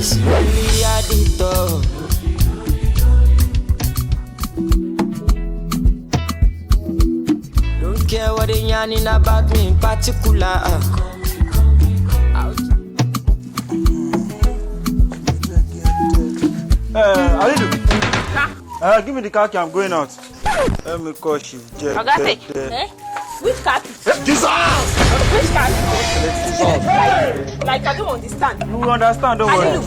Slowly at the door. Don't care what they yarning about me in particular. Give me the car key, I'm going out. Let me call you. Which car? Jesus! Which car? Like I don't understand. You will understand, don't worry.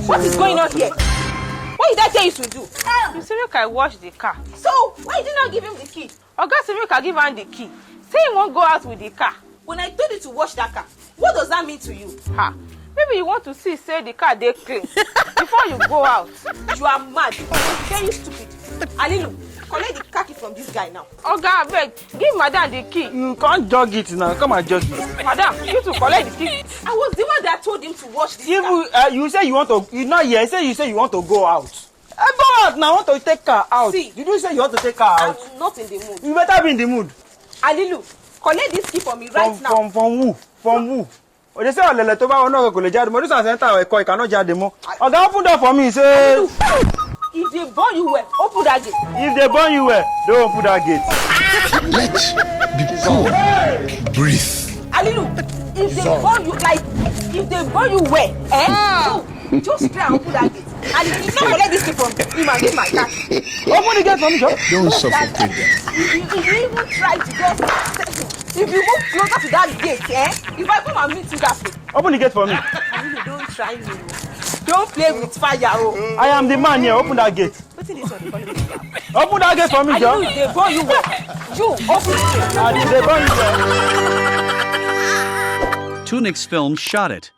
What is going on here? What did I tell you to do? You say make I wash the car. So, why did you not give him the key? Oga say make I give am the key. Say he won't go out with the car. When I told you to wash that car, what does that mean to you? Ha. Maybe you want to see say the car dey clean before you go out. You are mad. Very stupid. Alilu, collect the car key from this guy now. Oga, abeg, give madam the key. You can't jog it now. Come and jog it. Madam, you to collect the key. I was the one that told him to wash this car. You say you want to. You not here. You say you want to go out. Go out now. I want to take car out. See, did you say you want to take car out? I'm not in the mood. You better be in the mood. Alilu, collect this key for me right now. From who? From who? Oh, they say olele to ba won no go le jade mo. This one center eko cannot jade mo. Oga, open door for me. Say. If they burn you well, open that gate. If they burn you well, don't open that gate. Let be poor. Breathe. Alilu, if they burn you well, so just try and open that gate. And if you not collect this key from him and give my car. Open the gate for me, Joe. Don't suffocate them. If you even try to just if you move closer to that gate, if I come and meet you that way. Open the gate for me. Alilu, don't try me. Don't play with fire, oh. I am the man here. Open that gate. What's this one? Open that gate for me, Joe. Alilu, they burn you well. You open the gate. And if they burn you well. Tunix Film shot it.